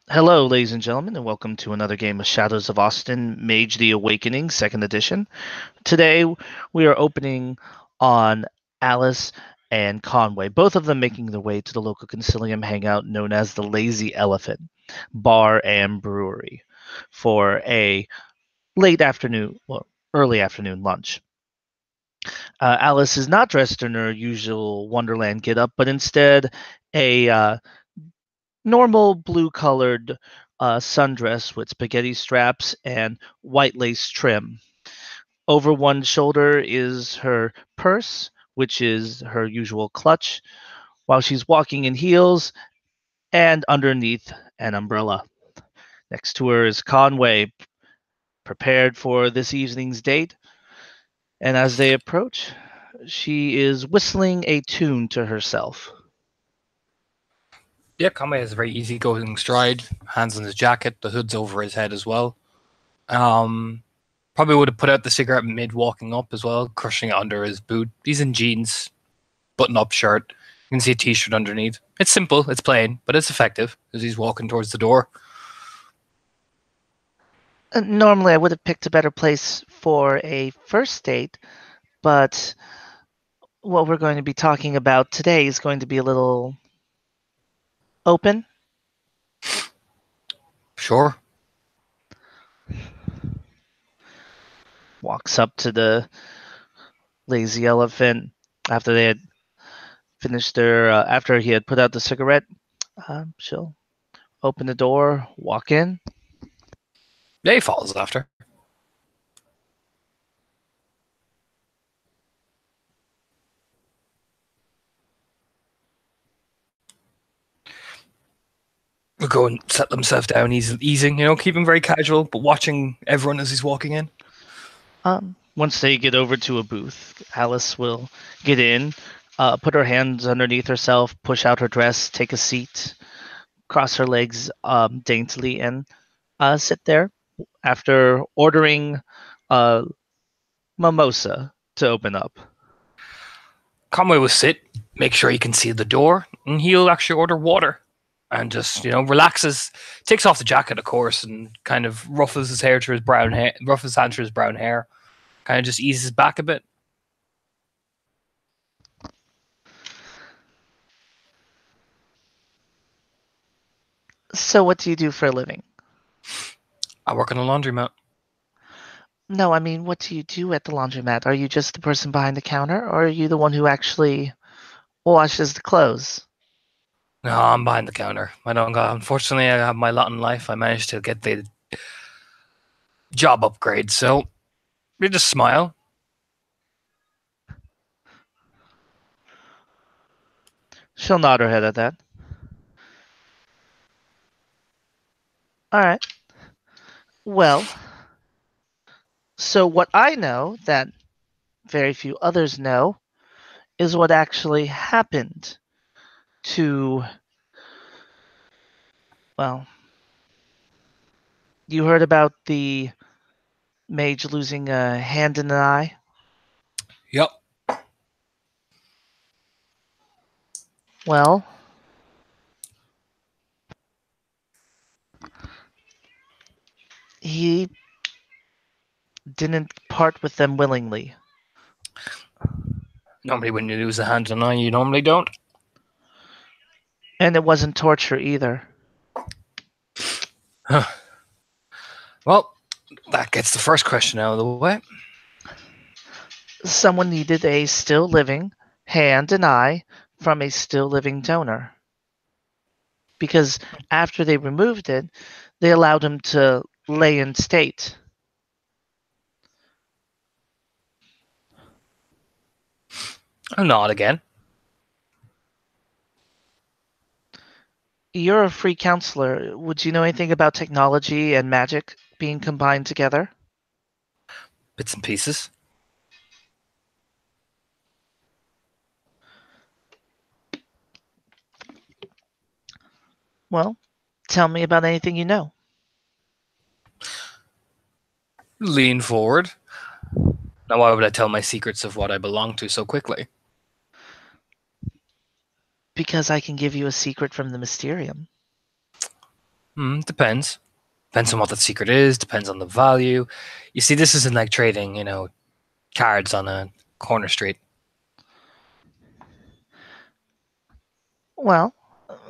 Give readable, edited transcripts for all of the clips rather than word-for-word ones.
Hello, ladies and gentlemen, and welcome to another game of Shadows of Austin Mage the Awakening, 2nd edition. Today, we are opening on Alice and Conway, both of them making their way to the local Concilium hangout known as the Lazy Elephant Bar and Brewery for a late afternoon, well, early afternoon lunch. Alice is not dressed in her usual Wonderland getup, but instead a normal blue-colored sundress with spaghetti straps and white lace trim. Over one shoulder is her purse, which is her usual clutch, while she's walking in heels, and underneath an umbrella. Next to her is Conway, prepared for this evening's date, and as they approach, she is whistling a tune to herself. Yeah, Conway has a very easygoing stride, hands on his jacket, the hood's over his head as well. Probably would have put out the cigarette mid walking up as well, crushing it under his boot. He's in jeans, button up shirt. You can see a t shirt underneath. It's simple, it's plain, but it's effective as he's walking towards the door. Normally, I would have picked a better place for a first date, but what we're going to be talking about today is going to be a little open. Sure. Walks up to the lazy elephant after they had finished after he had put out the cigarette. She'll open the door, walk in. Yeah, he follows after. We'll go and settle himself down. He's easing, keeping very casual, but watching everyone as he's walking in. Once they get over to a booth, Alice will get in, put her hands underneath herself, push out her dress, take a seat, cross her legs daintily, and sit there after ordering a mimosa to open up. Conway will sit, make sure he can see the door, and he'll actually order water and just, relaxes, takes off the jacket, of course, and kind of ruffles his hair to his brown hair, ruffles his hand to his brown hair, kind of just eases back a bit. So, what do you do for a living? I work in a laundromat. No, I mean, what do you do at the laundromat? Are you just the person behind the counter, or are you the one who actually washes the clothes? No, I'm behind the counter. I don't got. Unfortunately, I have my lot in life. I managed to get the job upgrade, so you just smile. She'll nod her head at that. All right. Well, so what I know that very few others know is what actually happened to, well, you heard about the mage losing a hand and an eye? Yep. Well, he didn't part with them willingly. Normally, when you lose a hand and eye, you normally don't. And it wasn't torture either. Well, that gets the first question out of the way. Someone needed a still living hand and eye from a still living donor. Because after they removed it, they allowed him to lay in state. I'll nod again. You're a free counselor. Would you know anything about technology and magic being combined together? Bits and pieces. Well, tell me about anything you know. Lean forward. Now, why would I tell my secrets of what I belong to so quickly? Because I can give you a secret from the Mysterium. Depends. Depends on what that secret is. Depends on the value. You see, this isn't like trading, cards on a corner street. Well,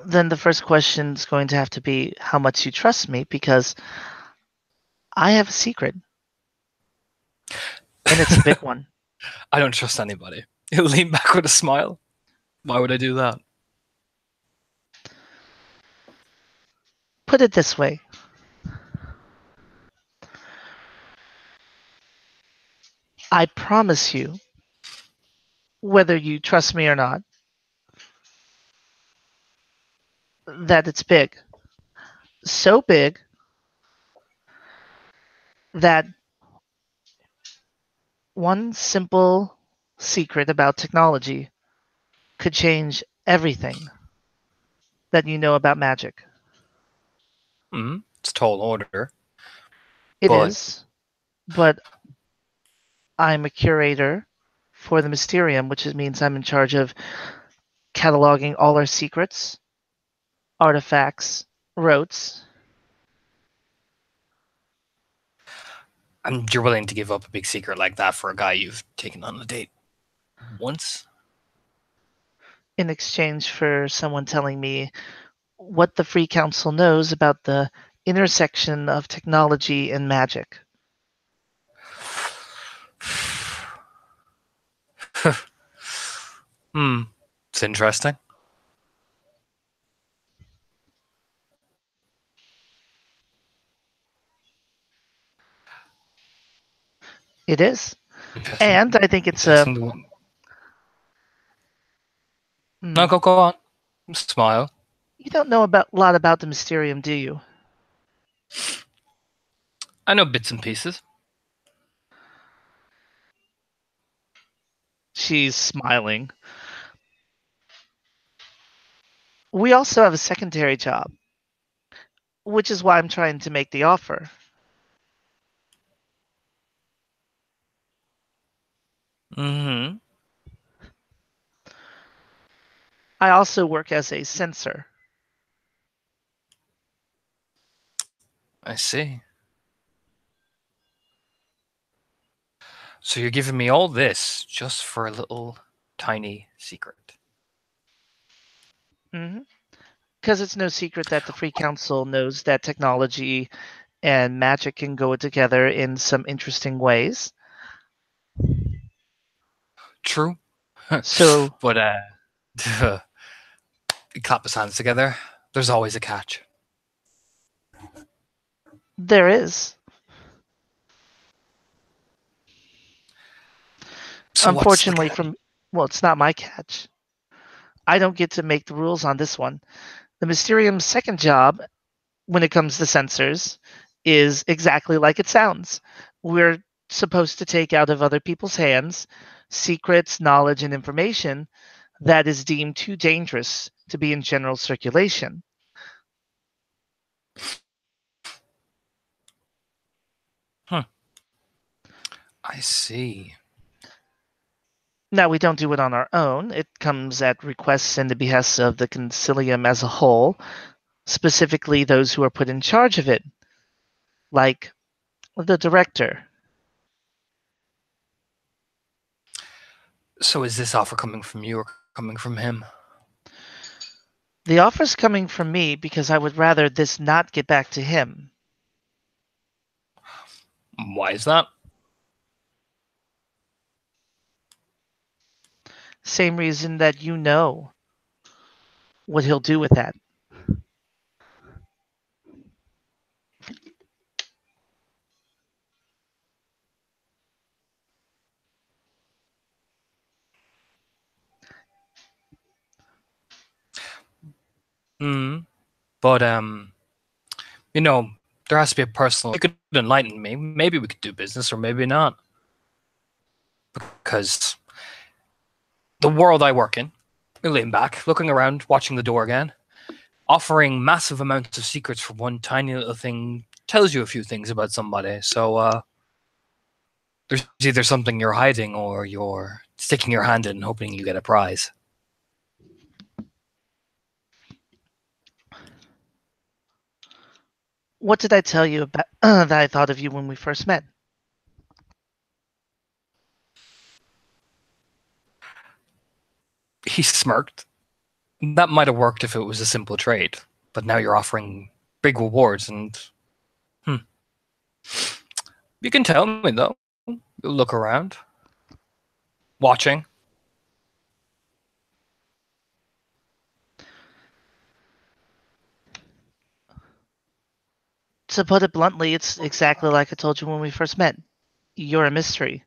then the first question is going to have to be how much you trust me, because I have a secret, and it's a big one. I don't trust anybody. He'll lean back with a smile. Why would I do that? Put it this way. I promise you, whether you trust me or not, that it's big. So big that one simple secret about technology could change everything that you know about magic. It's a tall order, It but is, but I'm a curator for the Mysterium, which means I'm in charge of cataloging all our secrets, artifacts, rotes. and you're willing to give up a big secret like that for a guy you've taken on a date once? In exchange for someone telling me what the Free Council knows about the intersection of technology and magic. It's interesting. It is. Interesting. And I think it's a. Interesting. No, Hmm, go on. Smile. you don't know a lot about the Mysterium, do you? I know bits and pieces. She's smiling. We also have a secondary job, which is why I'm trying to make the offer. Mm-hmm. I also work as a censor. I see. So you're giving me all this just for a little tiny secret. Because it's no secret that the Free Council knows that technology and magic can go together in some interesting ways. True. So But clap his hands together. There's always a catch. there is. So what's the Unfortunately, catch? well, it's not my catch. I don't get to make the rules on this one. The Mysterium's second job, when it comes to censors, is exactly like it sounds. We're supposed to take out of other people's hands secrets, knowledge, and information that is deemed too dangerous to be in general circulation. I see. Now, we don't do it on our own. It comes at requests and the behests of the Concilium as a whole, specifically those who are put in charge of it, like the director. So is this offer coming from you or coming from him? The offer's coming from me because I would rather this not get back to him. Why is that? Same reason that you know what he'll do with that. But there has to be a personal. You could enlighten me. Maybe we could do business, or maybe not. Because the world I work in, I lean back, looking around, watching the door again, offering massive amounts of secrets for one tiny little thing tells you a few things about somebody. So there's either something you're hiding or you're sticking your hand in and hoping you get a prize. What did I tell you about that I thought of you when we first met? He smirked. That might have worked if it was a simple trade, but now you're offering big rewards, and hmm. You can tell me though. You'll look around, watching. To put it bluntly, it's exactly like I told you when we first met. You're a mystery.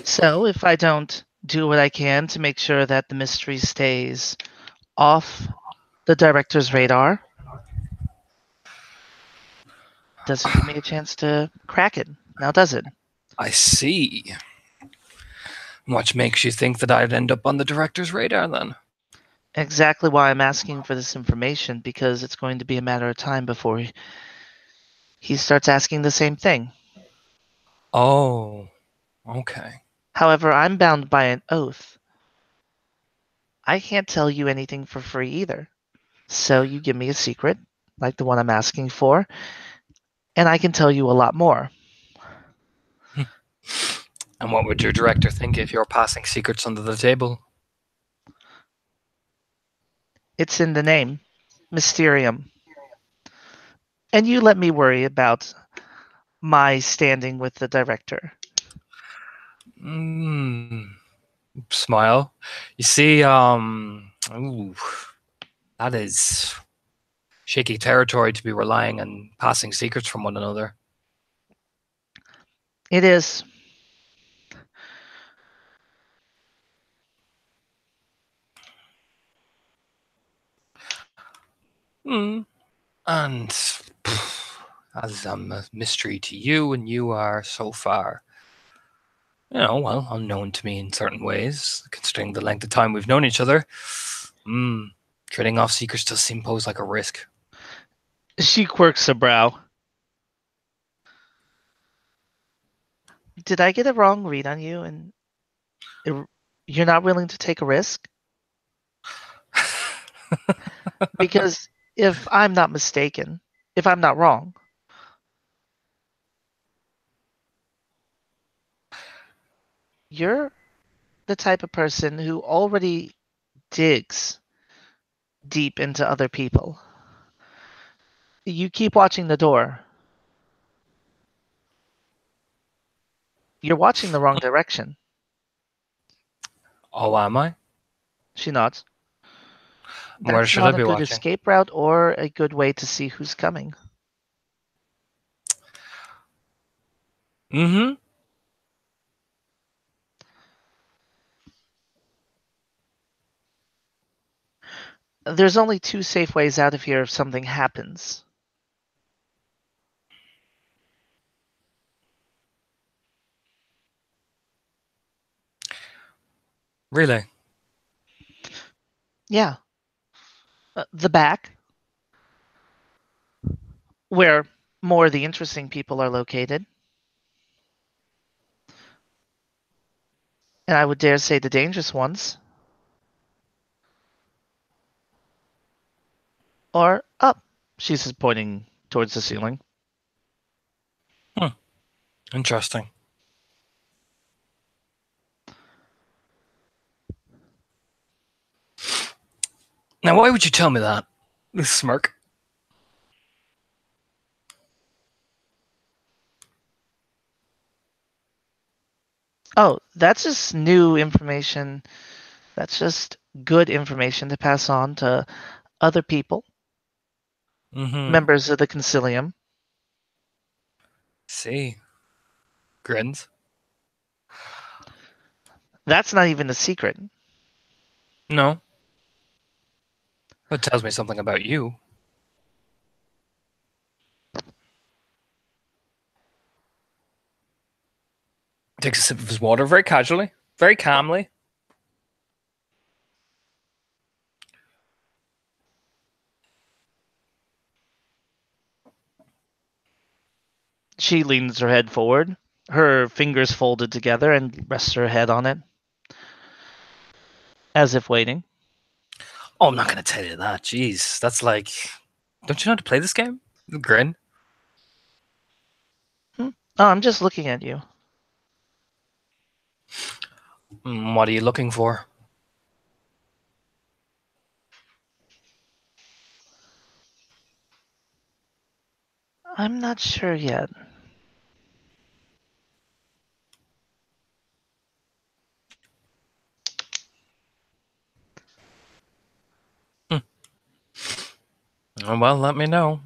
So if I don't do what I can to make sure that the mystery stays off the director's radar, doesn't give me a chance to crack it. Now does it? I see. What makes you think that I'd end up on the director's radar then? Exactly why I'm asking for this information, because it's going to be a matter of time before he starts asking the same thing. Oh, okay. However, I'm bound by an oath. I can't tell you anything for free either. So you give me a secret, like the one I'm asking for, and I can tell you a lot more. And what would your director think if you're passing secrets under the table? It's in the name, Mysterium. And you let me worry about my standing with the director. Smile. You see, ooh, that is shaky territory to be relying on passing secrets from one another. It is. And as I'm a mystery to you, and you are so far, well, unknown to me in certain ways, considering the length of time we've known each other. Trading off secrets does seem pose like a risk. She quirks a brow. Did I get a wrong read on you, and you're not willing to take a risk? Because if I'm not mistaken, if I'm not wrong, you're the type of person who already digs deep into other people. You keep watching the door. You're watching the wrong direction. Oh, am I? She nods. Where That's should I not a be good watching? escape route or a good way to see who's coming. Mm-hmm. There's only two safe ways out of here if something happens. Really? Yeah. The back, where more of the interesting people are located. And I would dare say the dangerous ones. Or up. She's just pointing towards the ceiling. Interesting. Now, why would you tell me that? This smirk. Oh, that's just new information. That's just good information to pass on to other people, Mm-hmm. members of the Concilium. See. Grins. That's not even a secret. No. That tells me something about you. Takes a sip of his water very casually, very calmly. She leans her head forward, her fingers folded together, and rests her head on it, as if waiting. Oh, I'm not going to tell you that. Jeez, that's like Don't you know how to play this game? Grin. Oh, I'm just looking at you. What are you looking for? I'm not sure yet. Well, let me know.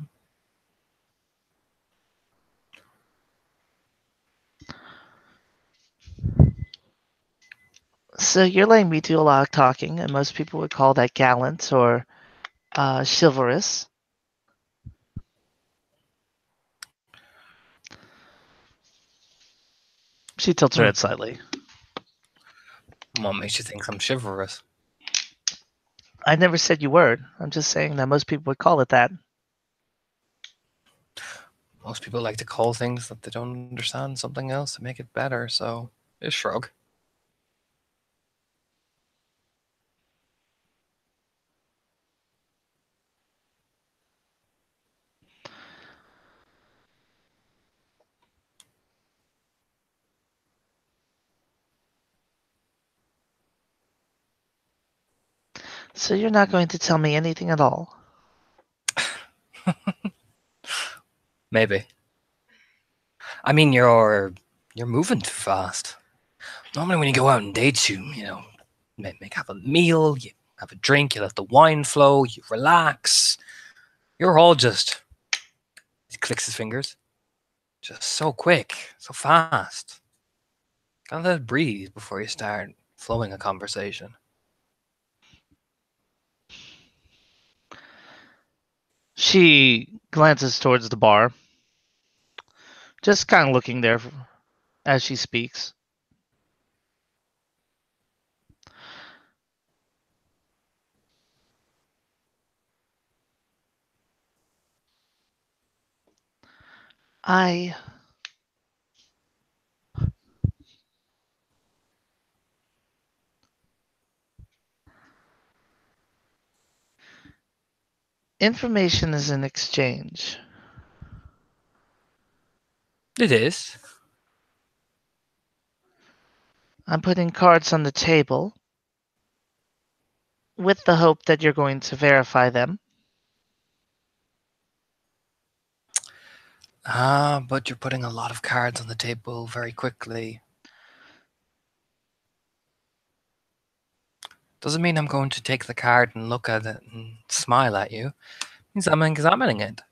So you're letting me do a lot of talking, and most people would call that gallant or chivalrous. She tilts her head slightly. What makes you think I'm chivalrous? I never said you were. I'm just saying that most people would call it that. Most people like to call things that they don't understand something else to make it better, so just shrug. So you're not going to tell me anything at all? Maybe. I mean, you're moving too fast. Normally, when you go out on dates, you have a meal, you have a drink, you let the wine flow, you relax. You're all just. He clicks his fingers. Just so quick, so fast. Gotta let it breathe before you start flowing a conversation. She glances towards the bar, just kind of looking there as she speaks. Information is an exchange. It is. I'm putting cards on the table with the hope that you're going to verify them. But you're putting a lot of cards on the table very quickly. Doesn't mean I'm going to take the card and look at it and smile at you. It means I'm examining it.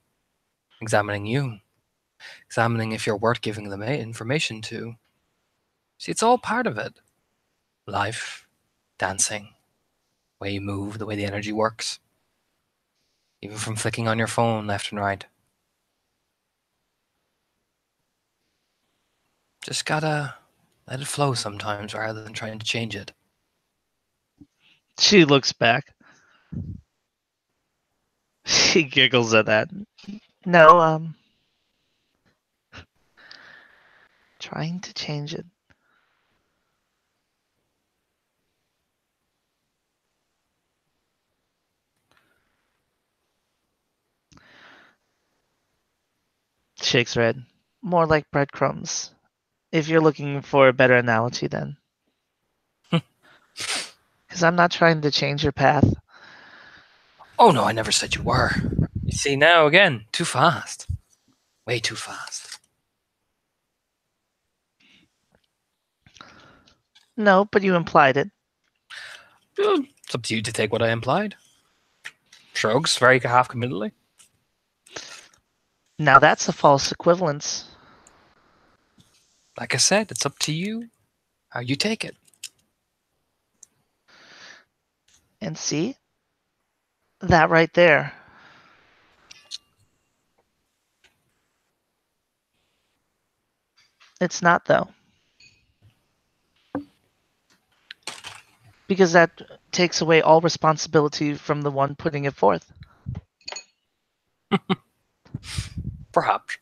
Examining you. Examining if you're worth giving them information to. See, it's all part of it. Life, dancing, the way you move, the way the energy works. Even from flicking on your phone left and right. Just gotta let it flow sometimes rather than trying to change it. She looks back. She giggles at that. No, trying to change it. Shakes her head. More like breadcrumbs. If you're looking for a better analogy, then. Because I'm not trying to change your path. Oh no, I never said you were. You see, now again, too fast. Way too fast. No, but you implied it. It's up to you to take what I implied. Shrugs, very half committedly. Now that's a false equivalence. Like I said, it's up to you how you take it. And see? That right there. It's not, though. Because that takes away all responsibility from the one putting it forth. Perhaps.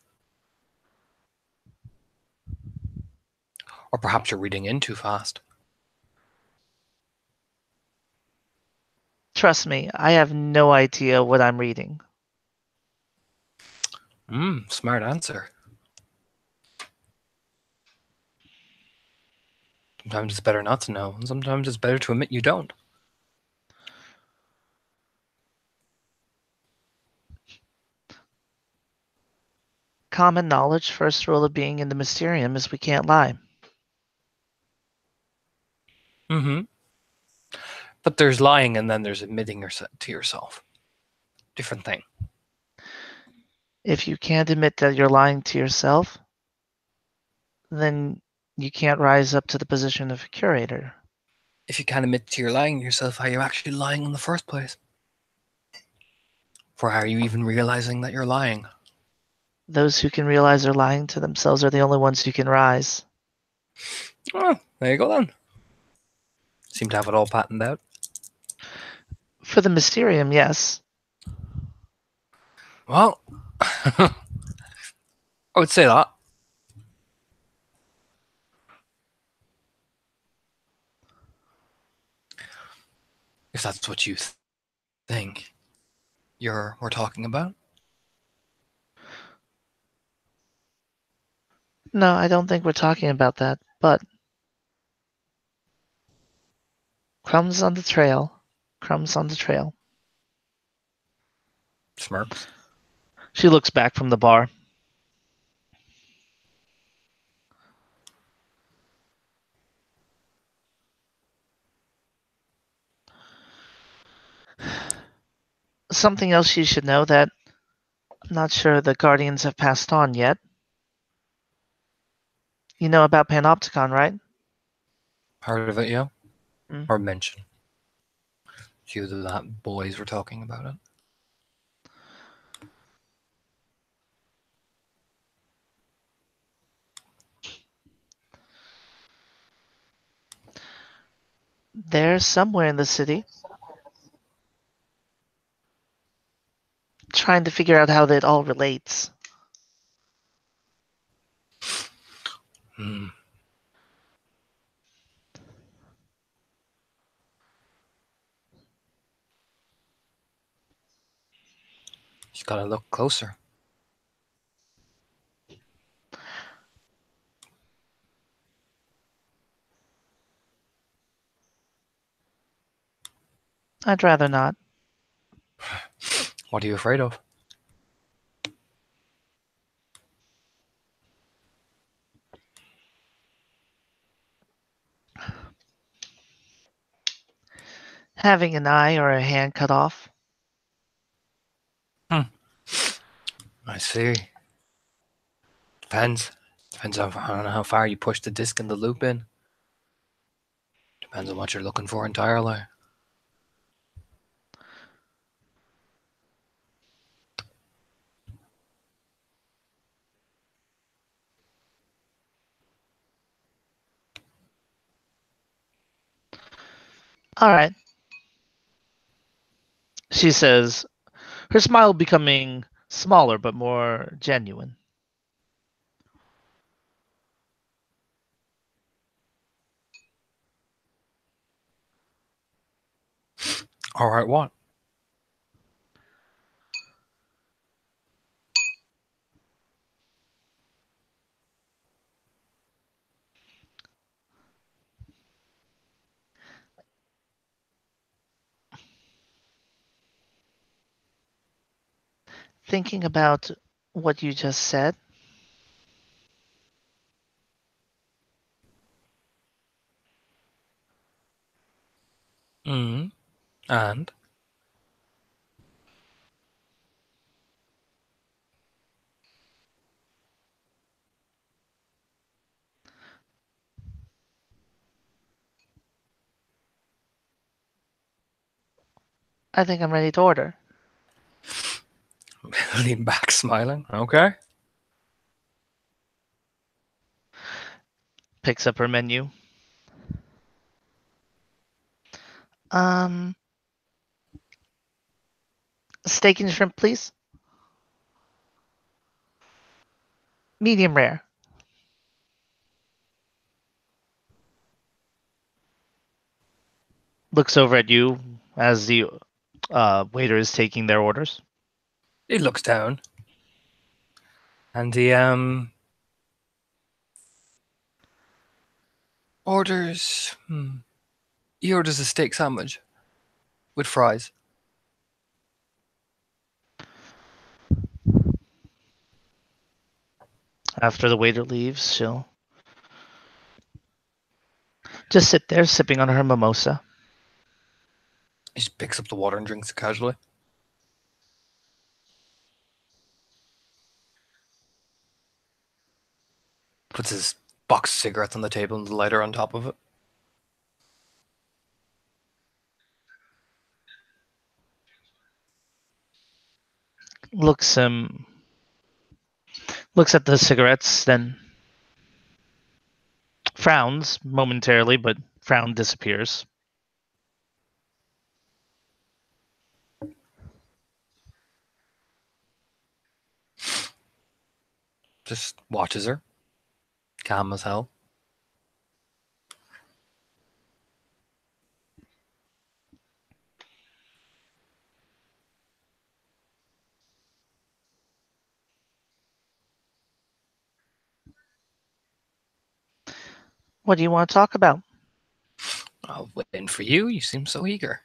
Or perhaps you're reading in too fast. Trust me, I have no idea what I'm reading. Smart answer. Sometimes it's better not to know, and sometimes it's better to admit you don't. Common knowledge, first rule of being in the Mysterium is we can't lie. Mm-hmm. But there's lying and then there's admitting to yourself. Different thing. If you can't admit that you're lying to yourself, then you can't rise up to the position of a curator. If you can't admit to your lying to yourself, how are you actually lying in the first place? For how are you even realizing that you're lying? Those who can realize they're lying to themselves are the only ones who can rise. Oh, there you go then. Seem to have it all patterned out. For the Mysterium, yes. Well, I would say that. If that's what you think we're talking about. No, I don't think we're talking about that, but crumbs on the trail. Crumbs on the trail. Smirks. She looks back from the bar. Something else you should know that I'm not sure the Guardians have passed on yet. You know about Panopticon, right? Heard of it, yeah? Mm. Or mention. A few of the boys were talking about it. They're somewhere in the city. Trying to figure out how that all relates. Hmm. Just gotta look closer. I'd rather not. What are you afraid of? Having an eye or a hand cut off. I see. Depends. Depends on how far you push the disc and the loop in. Depends on what you're looking for entirely. All right. She says, her smile becoming smaller but more genuine. All right, what? Thinking about what you just said, Mm. And I think I'm ready to order. lean back, smiling. Okay. Picks up her menu. Um, steak and shrimp, please. Medium rare. Looks over at you as the waiter is taking their orders. He looks down. And orders. He orders a steak sandwich with fries. After the waiter leaves, she'll just sit there sipping on her mimosa. He just picks up the water and drinks it casually. Puts his box of cigarettes on the table and the lighter on top of it. Looks at the cigarettes, then frowns momentarily, but frown disappears. Just watches her. Calm as hell. What do you want to talk about? I'll wait for you. You seem so eager.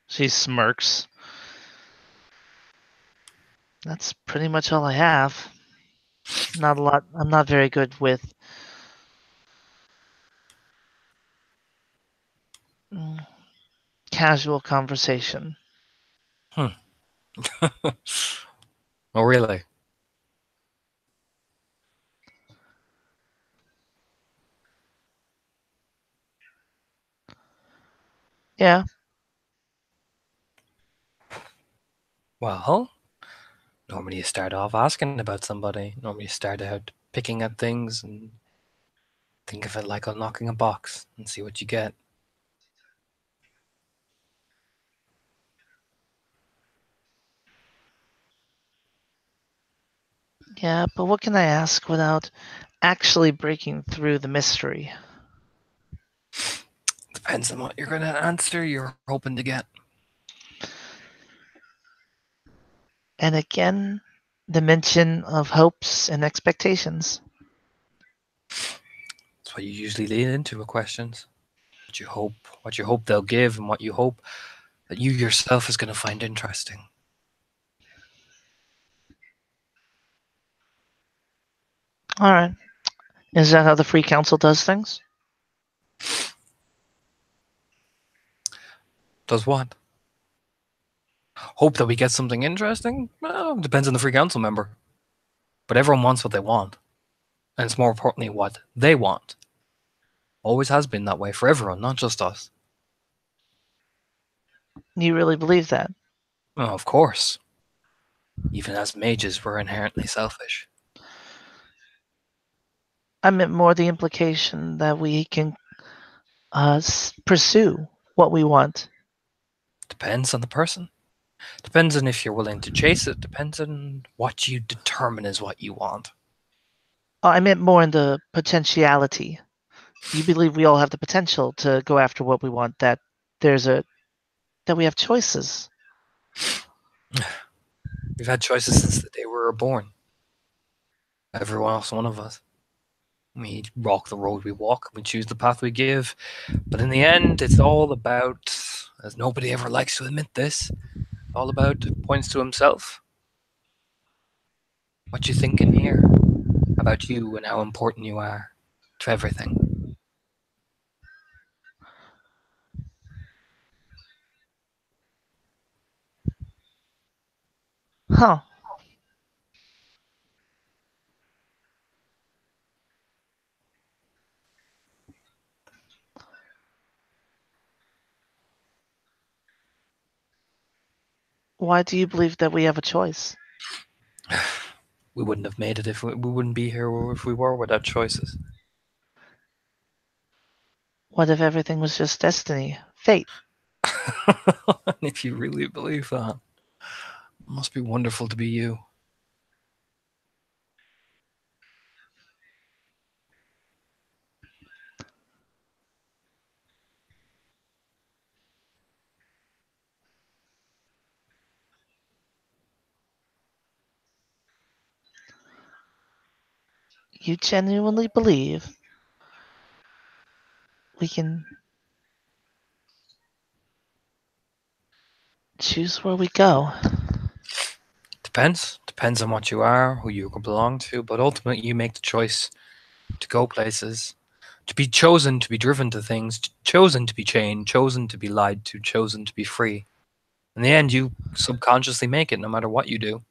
She smirks. That's pretty much all I have. Not a lot. I'm not very good with casual conversation. Oh, really? Yeah. Well, normally you start off asking about somebody. Normally you start out picking at things and think of it like unlocking a box and see what you get. Yeah, but what can I ask without actually breaking through the mystery? Depends on what you're going to answer, you're hoping to get. And again, the mention of hopes and expectations. That's what you usually lean into with questions. What you hope they'll give, and what you hope that you yourself is going to find interesting. All right. Is that how the Free Council does things? Does what? Hope that we get something interesting? Well, depends on the free council member. But everyone wants what they want. And it's more importantly what they want. Always has been that way for everyone, not just us. You really believe that? Oh, of course. Even as mages, we're inherently selfish. I meant more the implication that we can pursue what we want. Depends on the person. Depends on if you're willing to chase it. Depends on what you determine is what you want. I meant more in the potentiality. You believe we all have the potential to go after what we want. That we have choices. We've had choices since the day we were born. Every else one of us. We walk the road we walk, we choose the path we give. But in the end, it's all about, as nobody ever likes to admit this, all about points to himself. What you thinking here about you and how important you are to everything. Huh. Why do you believe that we have a choice? We wouldn't have made it if we wouldn't be here if we were without choices. What if everything was just destiny, fate? If you really believe that, it must be wonderful to be you. you genuinely believe we can choose where we go? Depends on what you are, who you belong to, but ultimately you make the choice to go places, to be chosen, to be driven to things, chosen to be chained, chosen to be lied to, chosen to be free. In the end, you subconsciously make it no matter what you do.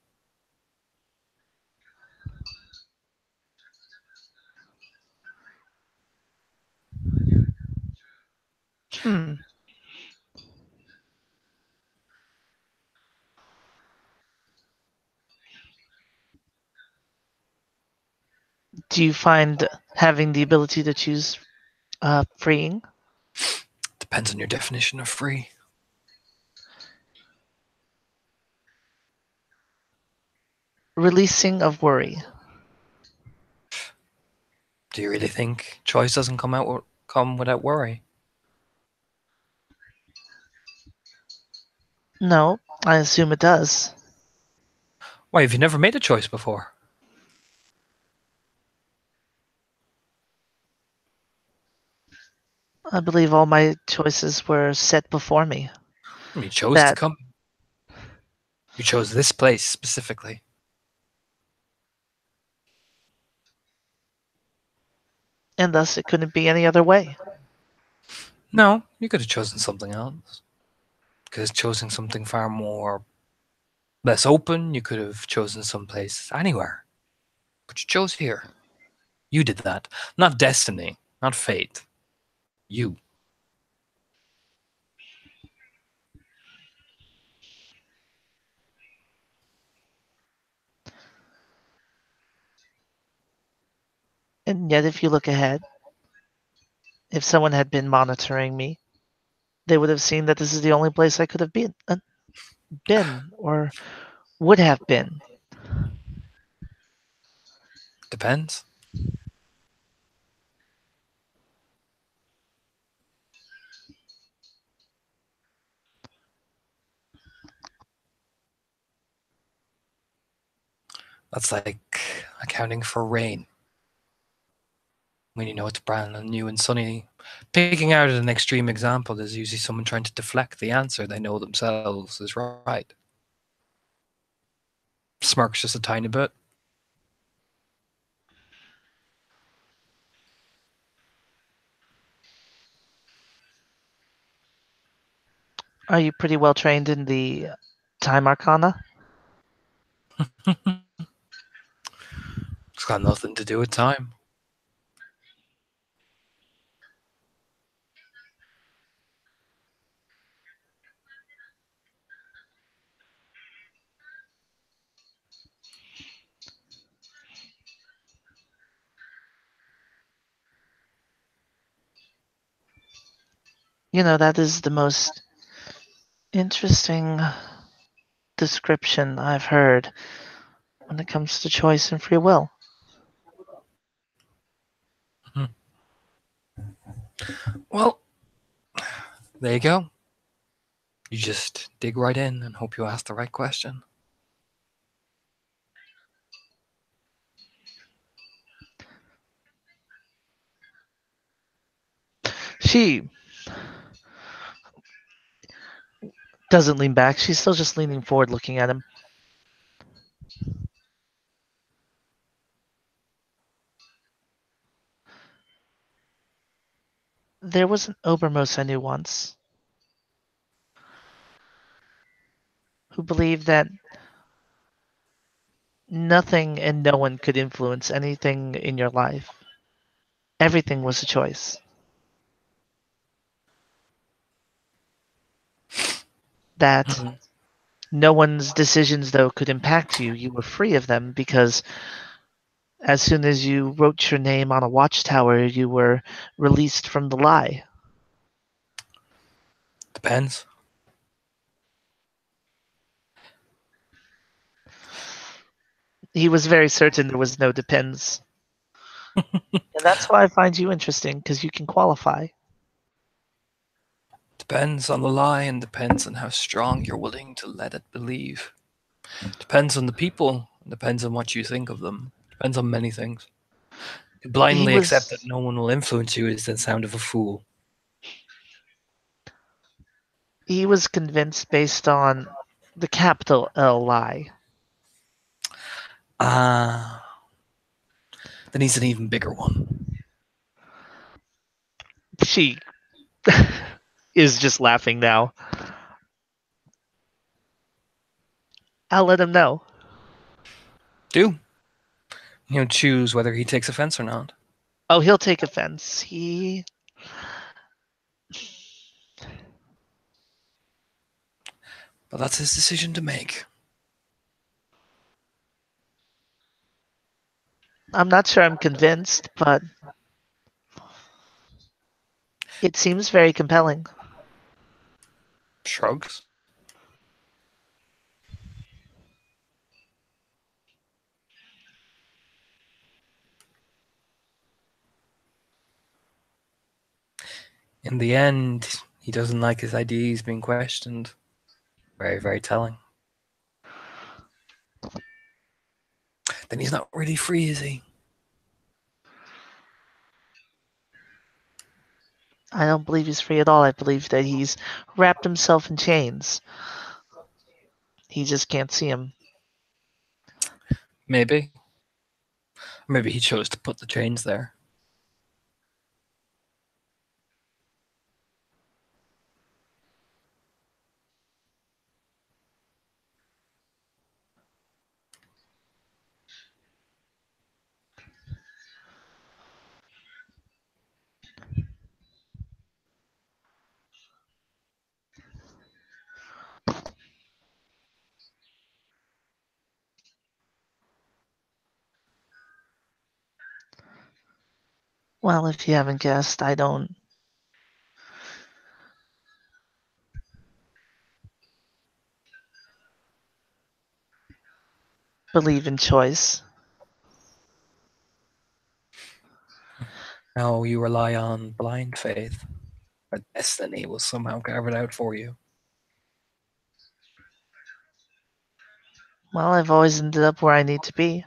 Hmm. Do you find having the ability to choose freeing? Depends on your definition of free. Releasing of worry. Do you really think choice doesn't come without worry? No, I assume it does. Why have you never made a choice before? I believe all my choices were set before me. You chose to That, come. You chose this place specifically. and thus it couldn't be any other way. No, you could have chosen something else. You could have chosen something far more less open. You could have chosen some place anywhere. But you chose here. You did that. Not destiny, not fate. You. And yet, if you look ahead, if someone had been monitoring me, they would have seen that this is the only place I could have been or would have been. Depends. That's like accounting for rain. When you know it's brand new and sunny. Picking out an extreme example is usually someone trying to deflect the answer they know themselves is right. Smirks just a tiny bit. Are you pretty well trained in the time arcana? It's got nothing to do with time. You know, that is the most interesting description I've heard when it comes to choice and free will. Well, there you go. You just dig right in and hope you ask the right question. She doesn't lean back. She's still just leaning forward looking at him. There was an Obermos I knew once who believed that nothing and no one could influence anything in your life. Everything was a choice. That Mhm. no one's decisions, though, could impact you. You were free of them because as soon as you wrote your name on a watchtower, you were released from the lie. Depends. He was very certain there was no depends. And that's why I find you interesting, because you can qualify. Depends on the lie and depends on how strong you're willing to let it believe. Depends on the people. Depends on what you think of them. Depends on many things. Blindly accept that was no one will influence you is the sound of a fool. he was convinced based on the capital L lie. Ah, then he's an even bigger one. She is just laughing now. I'll let him know. Do choose whether he takes offense or not. Oh, he'll take offense. But that's his decision to make. I'm not sure I'm convinced, but it seems very compelling. Shrugs. In the end, he doesn't like his ideas being questioned. Very, very telling. Then he's not really free, is he? I don't believe he's free at all. I believe that he's wrapped himself in chains. He just can't see him. Maybe. Maybe he chose to put the chains there. Well, if you haven't guessed, I don't believe in choice. No, you rely on blind faith. Or destiny will somehow carve it out for you. Well, I've always ended up where I need to be.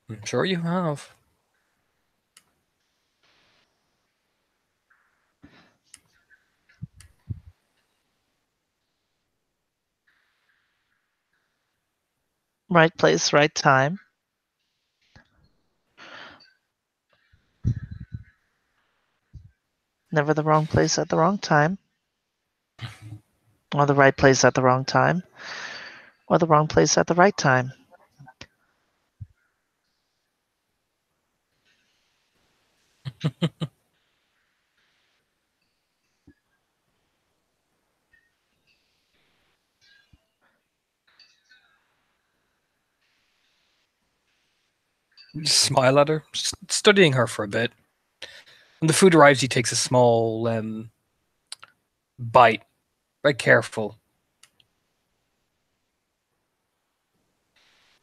I'm sure you have. Right place, right time. Never the wrong place at the wrong time. Or the right place at the wrong time. Or the wrong place at the right time. Just smile at her, studying her for a bit. When the food arrives, he takes a small bite. Very careful.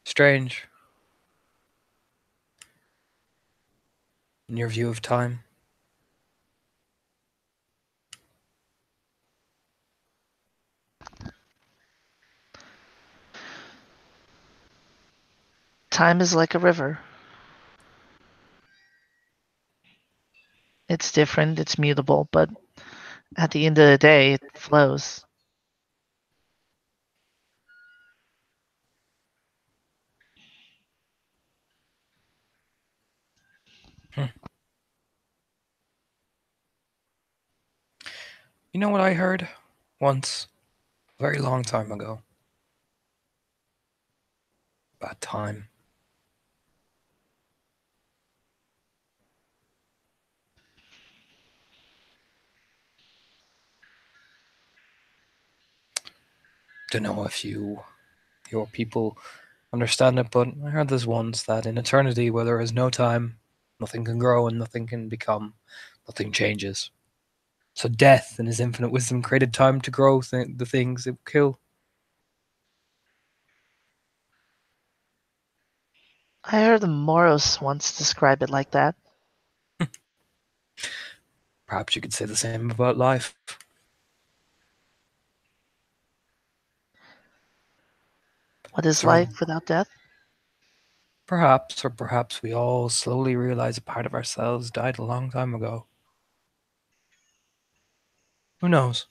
Strange. In your view of time. Time is like a river. It's different, it's mutable, but at the end of the day, it flows. Hmm. You know what I heard once, a very long time ago? About time. Don't know if your people understand it, but I heard this once that in eternity, where there is no time, nothing can grow and nothing can become, nothing changes. So death, in his infinite wisdom, created time to grow the things it kill. I heard the Moros once describe it like that. Perhaps you could say the same about life. What is Throw life without death? Perhaps, or perhaps we all slowly realize a part of ourselves died a long time ago. Who knows?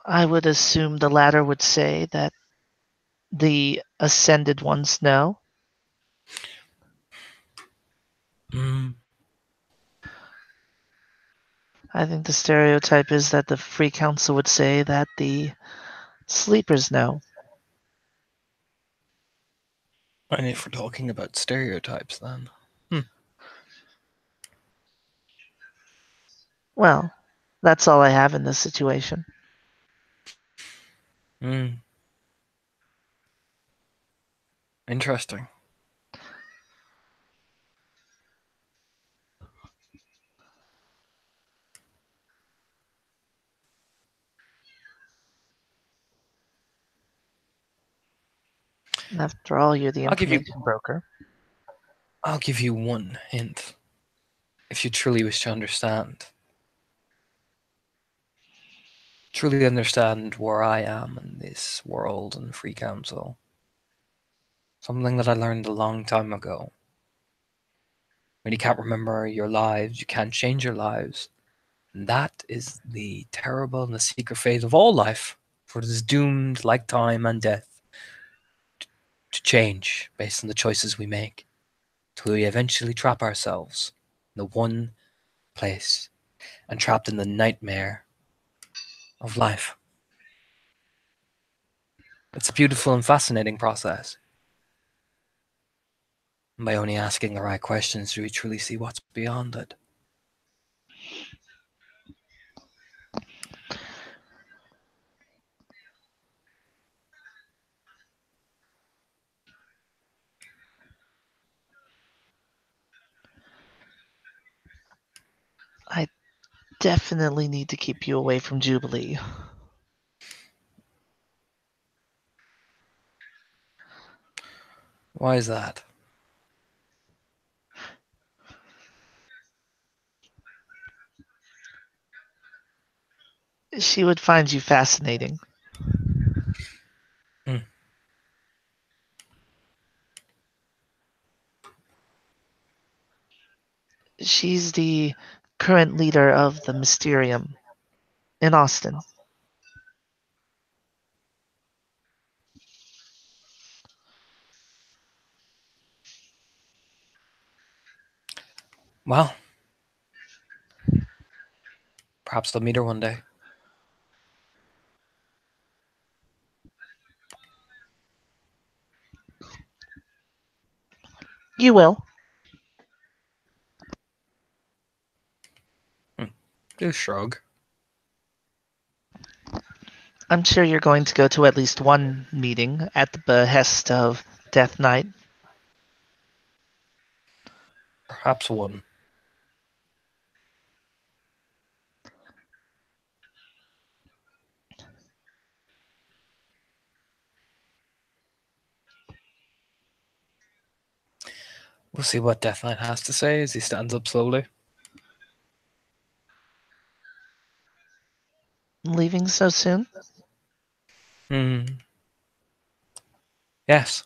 I would assume the latter would say that the ascended ones know. Mm, I think the stereotype is that the Free Council would say that the sleepers know. and if we're talking about stereotypes, then. Well, that's all I have in this situation. Mm, interesting. After all, you're the I'll give you information broker. I'll give you one hint. If you truly wish to understand. Truly understand where I am in this world and free council. Something that I learned a long time ago. When you can't remember your lives, you can't change your lives. And that is the terrible and the secret fate of all life, for it is doomed, like time and death, to change based on the choices we make, till we eventually trap ourselves in the one place and trapped in the nightmare of life. It's a beautiful and fascinating process. And by only asking the right questions do we truly see what's beyond it. I definitely need to keep you away from Jubilee. Why is that? She would find you fascinating. Hmm. She's the current leader of the Mysterium in Austin. Well, perhaps I'll meet her one day. You will. Just shrug. I'm sure you're going to go to at least one meeting at the behest of Death Knight. Perhaps one. We'll see what Death Knight has to say as he stands up slowly. Leaving so soon? Hmm. Yes.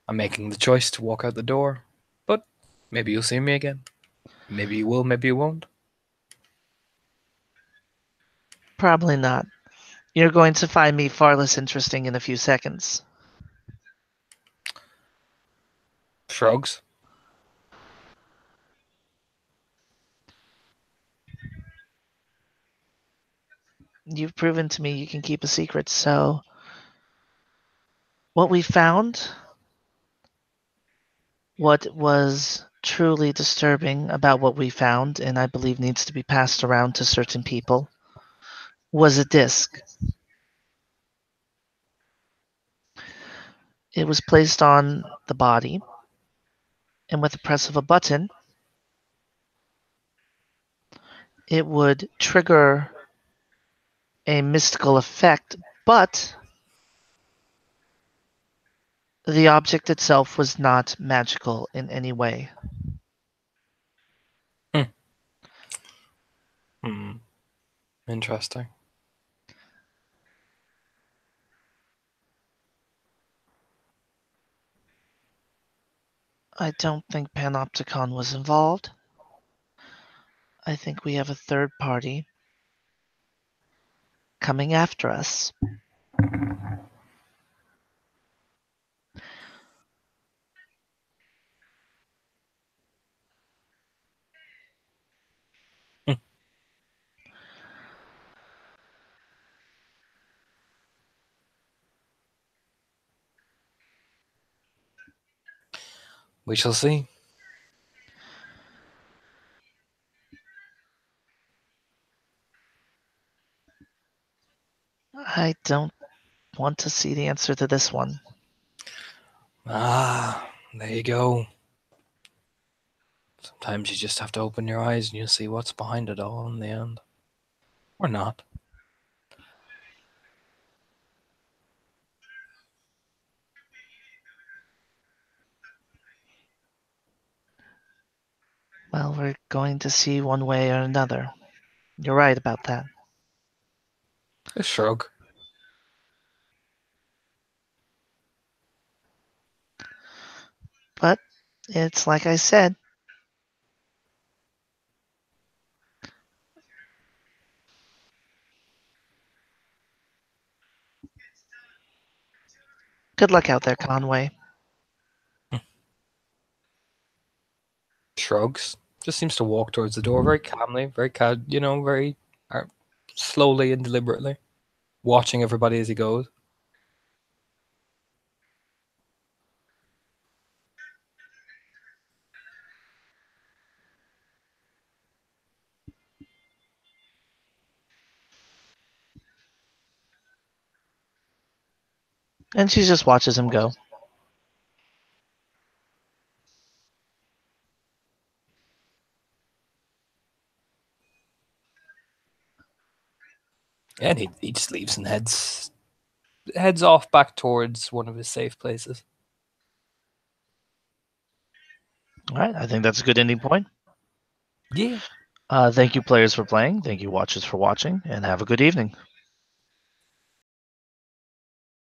I'm making the choice to walk out the door, but maybe you'll see me again. Maybe you will, maybe you won't. Probably not. You're going to find me far less interesting in a few seconds. Shrugs. You've proven to me you can keep a secret, so what we found, what was truly disturbing about what we found, and I believe needs to be passed around to certain people, was a disc. It was placed on the body, and with the press of a button, it would trigger a mystical effect, but the object itself was not magical in any way. Hmm. Hmm. Interesting. I don't think Panopticon was involved. I think we have a third party coming after us. We shall see. I don't want to see the answer to this one. Ah, there you go. Sometimes you just have to open your eyes and you'll see what's behind it all in the end. Or not. Well, we're going to see one way or another. You're right about that. A shrug. But it's like I said. Good luck out there, Conway. Shrugs. Just seems to walk towards the door very calmly, very very slowly and deliberately, watching everybody as he goes. And she just watches him go. And he just leaves and heads off back towards one of his safe places. All right, I think that's a good ending point. Yeah. Thank you, players, for playing. Thank you, watchers, for watching, and have a good evening.